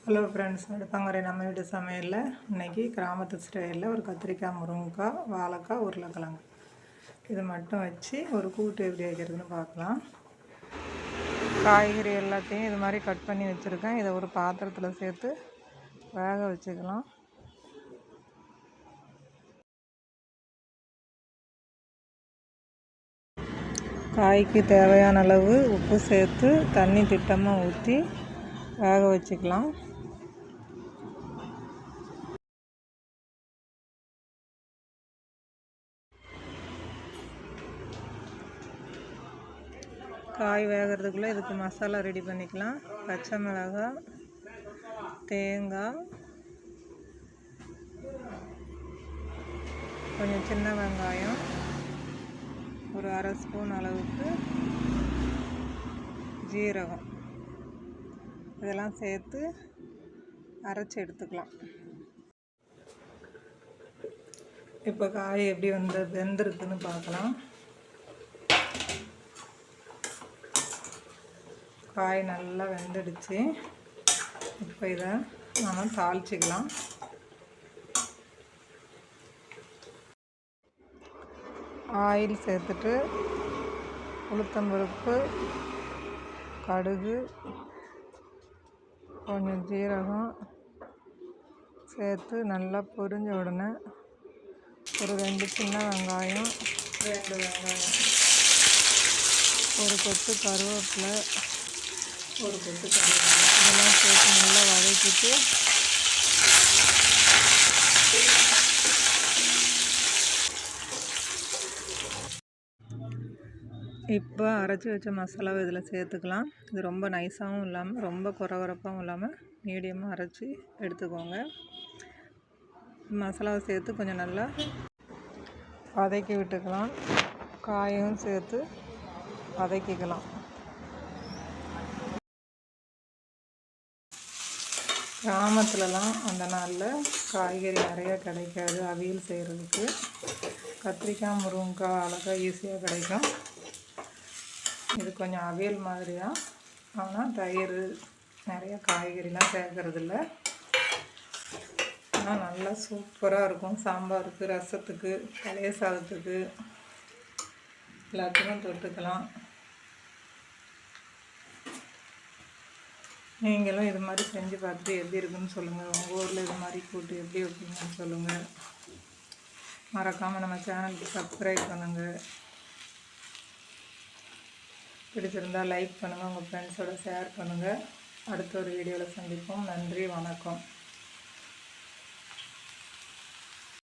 Hello friends, அடுப்பங்கரை நம்ம வீட்டு சமையலில் இன்றைக்கி கிராமத்து ஸ்டைலில் ஒரு கத்திரிக்காய், முருங்கைக்காய், வாழைக்காய், உருளைக்கிழங்கு இது மட்டும் வச்சு ஒரு கூட்டு எப்படி வைக்கிறதுன்னு பார்க்கலாம். காய்கறி எல்லாத்தையும் இது மாதிரி கட் பண்ணி வச்சுருக்கேன். இதை ஒரு பாத்திரத்தில் சேர்த்து வேக வச்சுக்கலாம். காய்க்கு தேவையான அளவு உப்பு சேர்த்து தண்ணி திட்டமாக ஊற்றி வேக வச்சுக்கலாம். காய் வேகிறதுக்குள்ளே இதுக்கு மசாலா ரெடி பண்ணிக்கலாம். பச்சை மிளகாய், தேங்காய், கொஞ்சம் சின்ன வெங்காயம், ஒரு அரை ஸ்பூன் அளவுக்கு ஜீரகம், இதெல்லாம் சேர்த்து அரைச்சி எடுத்துக்கலாம். இப்போ காய் எப்படி வெந்திருக்குன்னு பார்க்கலாம். காய் நல்லா வெந்துடுச்சு. இப்போ இதை நம்ம தாளிச்சிக்கலாம். ஆயில் சேர்த்துட்டு உளுத்தம்பருப்பு, கடுகு, கொஞ்சம் ஜீரகம் சேர்த்து நல்லா பொரிஞ்ச உடனே ஒரு 2 சின்ன வெங்காயம், 2 வெங்காயம், ஒரு கொத்து கருவேப்பிலை, ஒரு கொத்து கருவேப்பிலை இதெல்லாம் சேர்த்து நல்லா வதக்கிட்டு இப்போ அரைச்சி வச்ச மசாலாவை இதில் சேர்த்துக்கலாம். இது ரொம்ப நைஸாகவும் இல்லாமல் ரொம்ப குறகுறப்பாகவும் இல்லாமல் மீடியமாக அரைச்சி எடுத்துக்கோங்க. மசாலாவை சேர்த்து கொஞ்சம் நல்லா வதக்கி விட்டுக்கலாம். காயும் சேர்த்து வதக்கிக்கலாம். கிராமத்துலலாம் அந்த நாளில் காய்கறி நிறையா கிடைக்காது. அவியல் செய்கிறதுக்கு கத்திரிக்காய், முருங்கைக்காய், வாழைக்காய் ஈஸியாக கிடைக்கும். இது கொஞ்சம் அவியல் மாதிரியாக, ஆனால் தயிர் நிறைய காய்கறிலாம் சேர்க்கறதில்ல. ஆனால் நல்லா சூப்பராக இருக்கும். சாம்பாருக்கு, ரசத்துக்கு, பழைய சாதத்துக்கு எல்லாத்துக்கும் தொட்டுக்கலாம். நீங்களும் இது மாதிரி செஞ்சு பார்த்துட்டு எப்படி இருக்குன்னு சொல்லுங்கள். உங்கள் ஊரில் இது மாதிரி கூட்டு எப்படி வைப்பீங்கன்னு சொல்லுங்கள். மறக்காமல் நம்ம சேனலுக்கு சப்ஸ்கிரைப் பண்ணுங்கள். பிடிச்சிருந்தால் லைக் பண்ணுங்கள், உங்கள் ஃப்ரெண்ட்ஸோடு ஷேர் பண்ணுங்கள். அடுத்த ஒரு வீடியோவில் சந்திப்போம். நன்றி, வணக்கம்.